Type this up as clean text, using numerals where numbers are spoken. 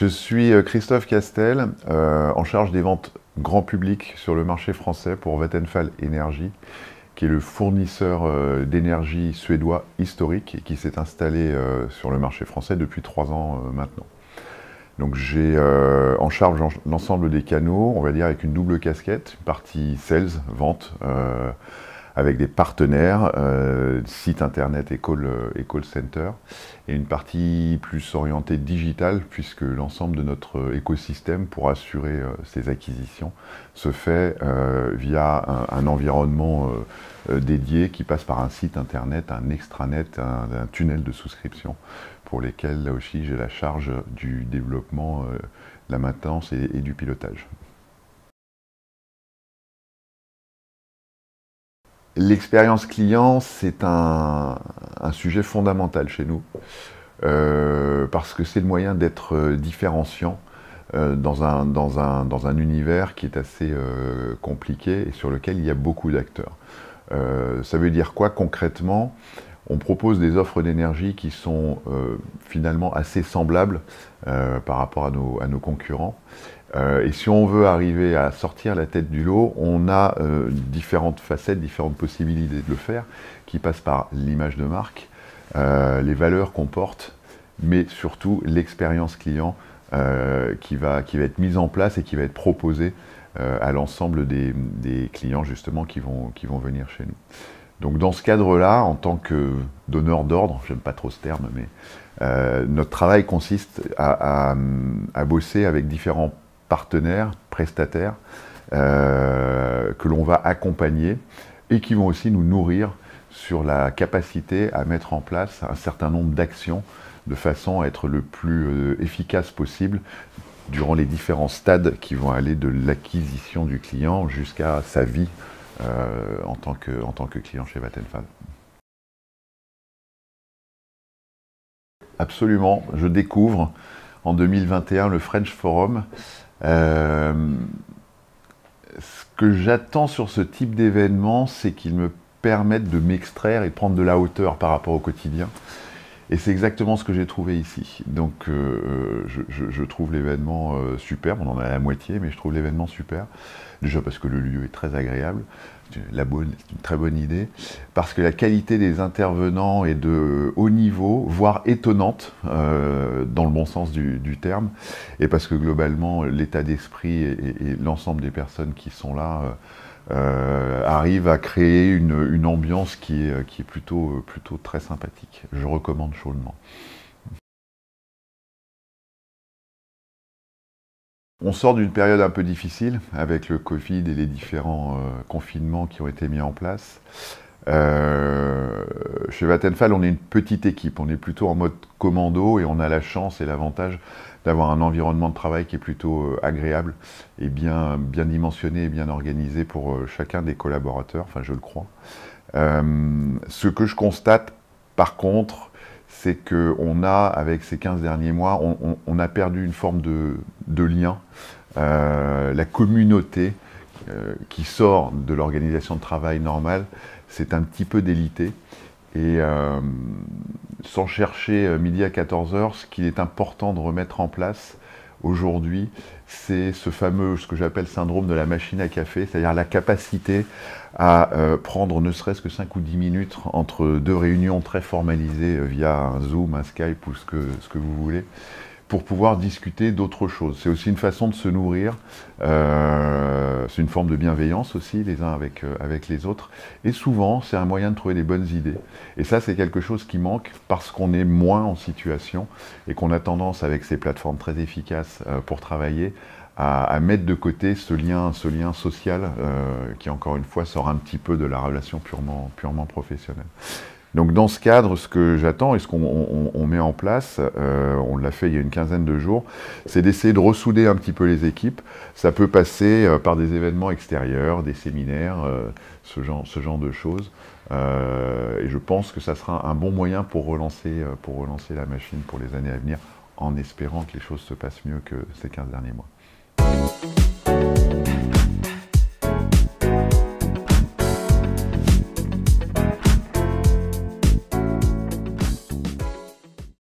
Je suis Christophe Castel, en charge des ventes grand public sur le marché français pour Vattenfall Energy, qui est le fournisseur d'énergie suédois historique et qui s'est installé sur le marché français depuis 3 ans maintenant. Donc j'ai en charge l'ensemble des canaux, on va dire avec une double casquette, une partie sales, vente, avec des partenaires, site internet et call center, et une partie plus orientée digitale, puisque l'ensemble de notre écosystème pour assurer ces acquisitions se fait via un environnement dédié qui passe par un site internet, un extranet, un tunnel de souscription, pour lesquels là aussi j'ai la charge du développement, de la maintenance et du pilotage. L'expérience client, c'est un sujet fondamental chez nous, parce que c'est le moyen d'être différenciant dans un univers qui est assez compliqué et sur lequel il y a beaucoup d'acteurs. Ça veut dire quoi concrètement? On propose des offres d'énergie qui sont finalement assez semblables par rapport à nos concurrents. Et si on veut arriver à sortir la tête du lot, on a différentes facettes, différentes possibilités de le faire, qui passent par l'image de marque, les valeurs qu'on porte, mais surtout l'expérience client qui va être mise en place et qui va être proposée à l'ensemble des clients justement qui vont venir chez nous. Donc dans ce cadre-là, en tant que donneur d'ordre, j'aime pas trop ce terme, mais notre travail consiste à bosser avec différents partenaires, prestataires, que l'on va accompagner et qui vont aussi nous nourrir sur la capacité à mettre en place un certain nombre d'actions de façon à être le plus efficace possible durant les différents stades qui vont aller de l'acquisition du client jusqu'à sa vie en tant que client chez Vattenfall. Absolument, je découvre en 2021 le French Forum. Ce que j'attends sur ce type d'événement, c'est qu'il me permette de m'extraire et de prendre de la hauteur par rapport au quotidien. Et c'est exactement ce que j'ai trouvé ici. Donc je trouve l'événement superbe, on en a la moitié, mais je trouve l'événement super. Déjà parce que le lieu est très agréable, c'est une très bonne idée, parce que la qualité des intervenants est de haut niveau, voire étonnante, dans le bon sens du terme, et parce que globalement l'état d'esprit et l'ensemble des personnes qui sont là arrivent à créer une ambiance qui est plutôt très sympathique. Je recommande chaudement. On sort d'une période un peu difficile avec le Covid et les différents confinements qui ont été mis en place. Chez Vattenfall, on est une petite équipe, on est plutôt en mode commando et on a la chance et l'avantage d'avoir un environnement de travail qui est plutôt agréable et bien dimensionné et bien organisé pour chacun des collaborateurs, enfin je le crois. Ce que je constate par contre, c'est qu'on a, avec ces 15 derniers mois, on a perdu une forme de lien. La communauté qui sort de l'organisation de travail normale, c'est un petit peu délité. Et sans chercher midi à 14 h, ce qu'il est important de remettre en place aujourd'hui, c'est ce que j'appelle syndrome de la machine à café, c'est-à-dire la capacité à prendre ne serait-ce que 5 ou 10 minutes entre deux réunions très formalisées via un Zoom, un Skype ou ce que vous voulez, pour pouvoir discuter d'autres choses. C'est aussi une façon de se nourrir, c'est une forme de bienveillance aussi, les uns avec les autres, et souvent c'est un moyen de trouver des bonnes idées. Et ça c'est quelque chose qui manque parce qu'on est moins en situation et qu'on a tendance avec ces plateformes très efficaces pour travailler à mettre de côté ce lien social qui encore une fois sort un petit peu de la relation purement professionnelle. Donc dans ce cadre, ce que j'attends et ce qu'on met en place, on l'a fait il y a une quinzaine de jours, c'est d'essayer de ressouder un petit peu les équipes. Ça peut passer par des événements extérieurs, des séminaires, ce genre de choses. Et je pense que ça sera un bon moyen pour relancer la machine pour les années à venir, en espérant que les choses se passent mieux que ces 15 derniers mois.